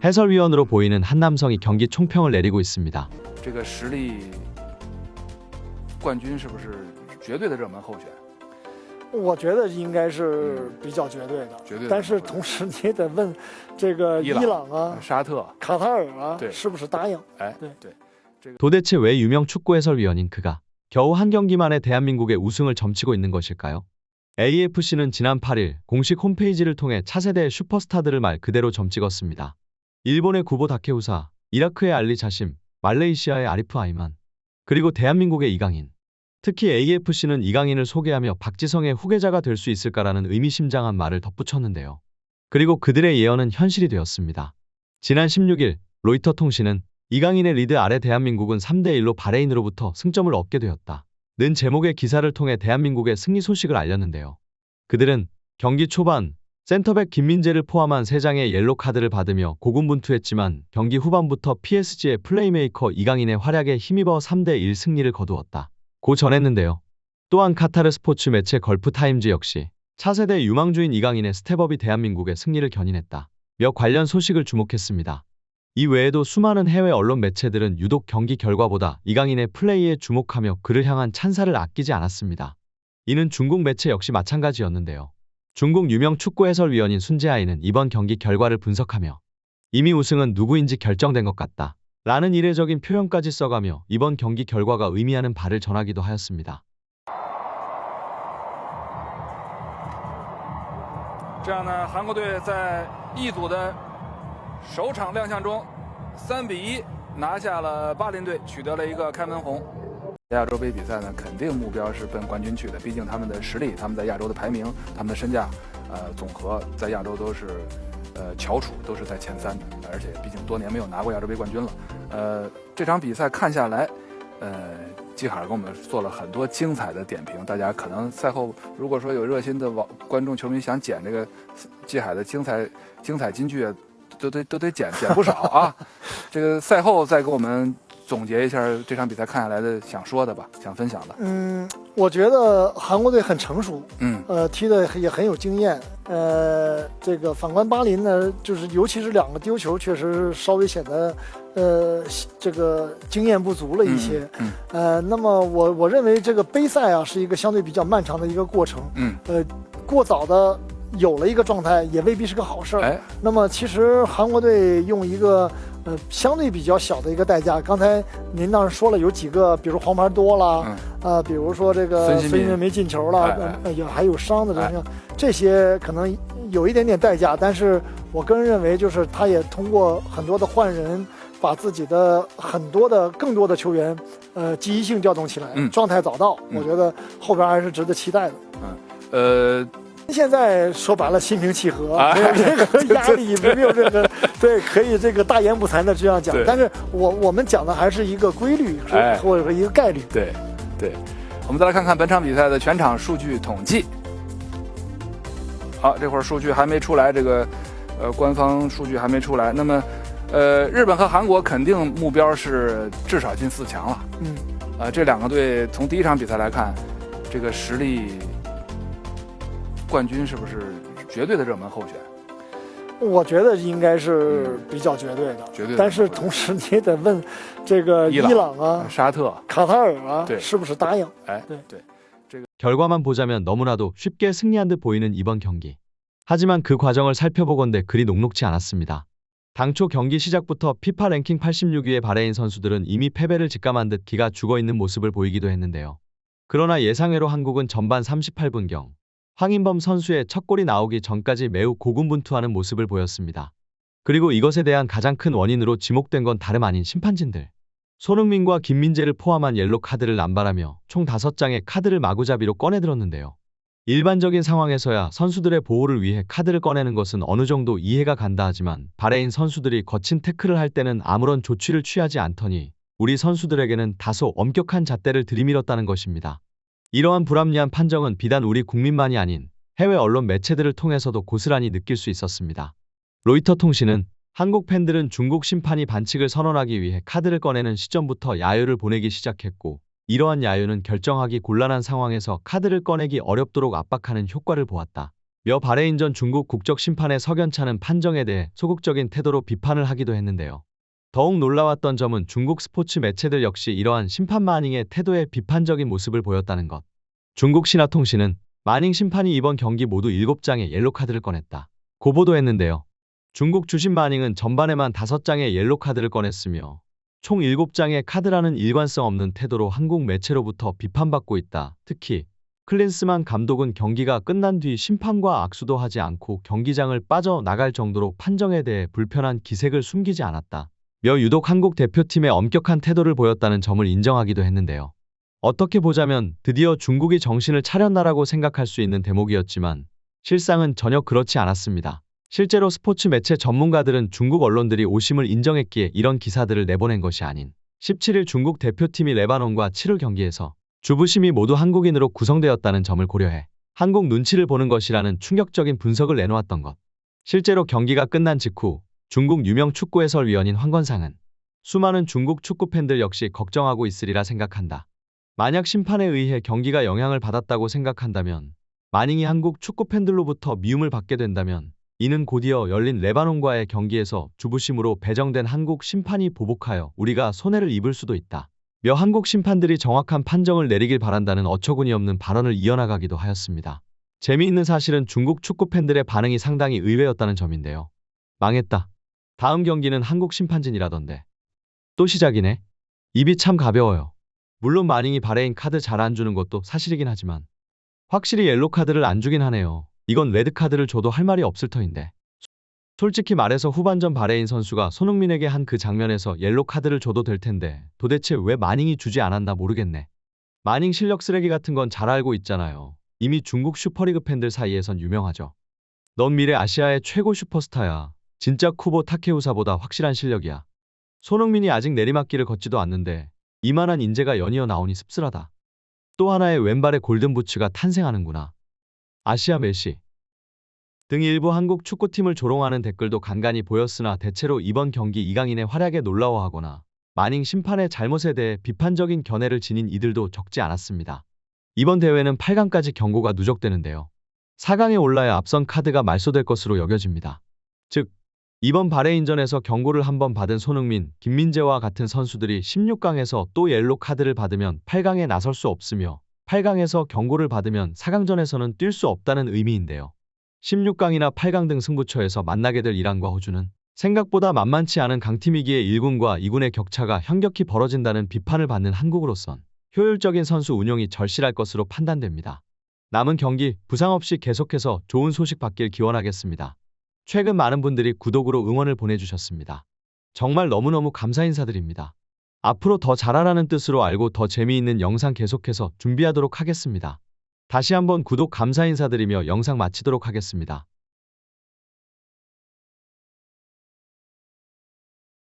해설위원으로 보이는 한 남성이 경기 총평을 내리고 있습니다. 这个实力冠军是不是绝对的热门候选？我觉得应该是比较绝对的，绝对的。但是同时你也得问这个伊朗啊、沙特、卡塔尔啊，对，是不是答应？哎，对。 도대체 왜 유명 축구 해설위원인 그가 겨우 한 경기만에 대한민국의 우승을 점치고 있는 것일까요? AFC는 지난 8일 공식 홈페이지를 통해 차세대의 슈퍼스타들을 말 그대로 점 찍었습니다. 일본의 구보 다케우사, 이라크의 알리 자심, 말레이시아의 아리프 아이만, 그리고 대한민국의 이강인. 특히 AFC는 이강인을 소개하며 박지성의 후계자가 될 수 있을까라는 의미심장한 말을 덧붙였는데요. 그리고 그들의 예언은 현실이 되었습니다. 지난 16일 로이터 통신은 이강인의 리드 아래 대한민국은 3대1로 바레인으로부터 승점을 얻게 되었다. 는 제목의 기사를 통해 대한민국의 승리 소식을 알렸는데요. 그들은 경기 초반 센터백 김민재를 포함한 3장의 옐로 카드를 받으며 고군분투했지만 경기 후반부터 PSG의 플레이메이커 이강인의 활약에 힘입어 3대1 승리를 거두었다. 고 전했는데요. 또한 카타르 스포츠 매체 걸프타임즈 역시 차세대 유망주인 이강인의 스텝업이 대한민국의 승리를 견인했다. 며 관련 소식을 주목했습니다. 이 외에도 수많은 해외 언론 매체들은 유독 경기 결과보다 이강인의 플레이에 주목하며 그를 향한 찬사를 아끼지 않았습니다. 이는 중국 매체 역시 마찬가지였는데요. 중국 유명 축구 해설위원인 순재아이는 이번 경기 결과를 분석하며 이미 우승은 누구인지 결정된 것 같다. 라는 이례적인 표현까지 써가며 이번 경기 결과가 의미하는 바를 전하기도 하였습니다. 这样呢，韩国队在一组的首场亮相中，3比1拿下了巴林队，取得了一个开门红。亚洲杯比赛呢，肯定目标是奔冠军去的，毕竟他们的实力、他们在亚洲的排名、他们的身价，总和在亚洲都是翘楚，都是在前3的，而且毕竟多年没有拿过亚洲杯冠军了。这场比赛看下来，季海给我们做了很多精彩的点评，大家可能赛后如果说有热心的观众球迷想剪这个季海的精彩金句，都得剪不少啊。这个赛后再给我们总结一下这场比赛看下来的想说的吧，想分享的。我觉得韩国队很成熟，踢的也很有经验。这个反观巴林呢，就是尤其是2个丢球，确实是稍微显得这个经验不足了一些。那么我认为这个杯赛啊是一个相对比较漫长的一个过程。过早的有了一个状态也未必是个好事儿。那么其实韩国队用一个相对比较小的一个代价，刚才您当时说了有几个，比如黄牌多了，比如说这个孙兴民没进球了，还有伤的人，这些可能有一点点代价，但是我个人认为就是他也通过很多的换人，把自己的更多的球员积极性调动起来，状态找到，我觉得后边还是值得期待的。现在说白了心平气和，没有任何压力，没有任何对，可以这个大言不惭的这样讲。但是我们讲的还是一个规律，或者说一个概率。对，我们再来看看本场比赛的全场数据统计。好，这会儿数据还没出来，这个官方数据还没出来。那么日本和韩国肯定目标是至少进4强了。这2个队从第一场比赛来看，这个实力。冠军是不是绝对的热门候选？我觉得应该是比较绝对的，绝对。但是同时你也得问这个伊朗啊、沙特、卡塔尔啊，是不是答应？对。결과만 보자면 너무나도 쉽게 승리한 듯 보이는 이번 경기. 하지만 그 과정을 살펴보건대 그리 녹록지 않았습니다. 당초 경기 시작부터 피파 랭킹 86위의 바레인 선수들은 이미 패배를 직감한 듯 기가 죽어있는 모습을 보이기도 했는데요. 그러나 예상외로 한국은 전반 38분경 황인범 선수의 첫 골이 나오기 전까지 매우 고군분투하는 모습을 보였습니다. 그리고 이것에 대한 가장 큰 원인으로 지목된 건 다름 아닌 심판진들. 손흥민과 김민재를 포함한 옐로 카드를 남발하며 총 5장의 카드를 마구잡이로 꺼내들었는데요. 일반적인 상황에서야 선수들의 보호를 위해 카드를 꺼내는 것은 어느 정도 이해가 간다 하지만 바레인 선수들이 거친 태클을 할 때는 아무런 조치를 취하지 않더니 우리 선수들에게는 다소 엄격한 잣대를 들이밀었다는 것입니다. 이러한 불합리한 판정은 비단 우리 국민만이 아닌 해외 언론 매체들을 통해서도 고스란히 느낄 수 있었습니다. 로이터 통신은 한국 팬들은 중국 심판이 반칙을 선언하기 위해 카드를 꺼내는 시점부터 야유를 보내기 시작했고 이러한 야유는 결정하기 곤란한 상황에서 카드를 꺼내기 어렵도록 압박하는 효과를 보았다. 며 바레인전 중국 국적 심판의 석연찮은 판정에 대해 소극적인 태도로 비판을 하기도 했는데요. 더욱 놀라웠던 점은 중국 스포츠 매체들 역시 이러한 심판 마닝의 태도에 비판적인 모습을 보였다는 것. 중국 신화통신은 마닝 심판이 이번 경기 모두 7장의 옐로카드를 꺼냈다 고 보도했는데요. 중국 주심 마닝은 전반에만 5장의 옐로카드를 꺼냈으며 총 7장의 카드라는 일관성 없는 태도로 한국 매체로부터 비판받고 있다. 특히 클린스만 감독은 경기가 끝난 뒤 심판과 악수도 하지 않고 경기장을 빠져나갈 정도로 판정에 대해 불편한 기색을 숨기지 않았다 며 유독 한국 대표팀의 엄격한 태도를 보였다는 점을 인정하기도 했는데요. 어떻게 보자면 드디어 중국이 정신을 차렸나라고 생각할 수 있는 대목이었지만 실상은 전혀 그렇지 않았습니다. 실제로 스포츠 매체 전문가들은 중국 언론들이 오심을 인정했기에 이런 기사들을 내보낸 것이 아닌 17일 중국 대표팀이 레바논과 치를 경기에서 주부심이 모두 한국인으로 구성되었다는 점을 고려해 한국 눈치를 보는 것이라는 충격적인 분석을 내놓았던 것. 실제로 경기가 끝난 직후 중국 유명 축구 해설위원인 황건상은 수많은 중국 축구 팬들 역시 걱정하고 있으리라 생각한다. 만약 심판에 의해 경기가 영향을 받았다고 생각한다면 마닝이 한국 축구 팬들로부터 미움을 받게 된다면 이는 곧이어 열린 레바논과의 경기에서 주부심으로 배정된 한국 심판이 보복하여 우리가 손해를 입을 수도 있다 며 한국 심판들이 정확한 판정을 내리길 바란다는 어처구니없는 발언을 이어나가기도 하였습니다. 재미있는 사실은 중국 축구 팬들의 반응이 상당히 의외였다는 점인데요. 망했다. 다음 경기는 한국 심판진이라던데. 또 시작이네. 입이 참 가벼워요. 물론 마닝이 바레인 카드 잘 안 주는 것도 사실이긴 하지만 확실히 옐로 카드를 안 주긴 하네요. 이건 레드 카드를 줘도 할 말이 없을 터인데. 솔직히 말해서 후반전 바레인 선수가 손흥민에게 한 그 장면에서 옐로 카드를 줘도 될 텐데 도대체 왜 마닝이 주지 않았나 모르겠네. 마닝 실력 쓰레기 같은 건 잘 알고 있잖아요. 이미 중국 슈퍼리그 팬들 사이에선 유명하죠. 넌 미래 아시아의 최고 슈퍼스타야. 진짜 쿠보 타케우사보다 확실한 실력이야. 손흥민이 아직 내리막길을 걷지도 않는데 이만한 인재가 연이어 나오니 씁쓸하다. 또 하나의 왼발의 골든부츠가 탄생하는구나. 아시아 메시 등 일부 한국 축구팀을 조롱하는 댓글도 간간히 보였으나 대체로 이번 경기 이강인의 활약에 놀라워하거나 마닝 심판의 잘못에 대해 비판적인 견해를 지닌 이들도 적지 않았습니다. 이번 대회는 8강까지 경고가 누적되는데요. 4강에 올라야 앞선 카드가 말소될 것으로 여겨집니다. 즉, 이번 바레인전에서 경고를 한 번 받은 손흥민, 김민재와 같은 선수들이 16강에서 또 옐로 카드를 받으면 8강에 나설 수 없으며 8강에서 경고를 받으면 4강전에서는 뛸 수 없다는 의미인데요. 16강이나 8강 등 승부처에서 만나게 될 이란과 호주는 생각보다 만만치 않은 강팀이기에 1군과 2군의 격차가 현격히 벌어진다는 비판을 받는 한국으로선 효율적인 선수 운용이 절실할 것으로 판단됩니다. 남은 경기 부상 없이 계속해서 좋은 소식 받길 기원하겠습니다. 최근 많은 분들이 구독으로 응원을 보내주셨습니다. 정말 너무너무 감사 인사드립니다. 앞으로 더 잘하라는 뜻으로 알고 더 재미있는 영상 계속해서 준비하도록 하겠습니다. 다시 한번 구독 감사 인사드리며 영상 마치도록 하겠습니다.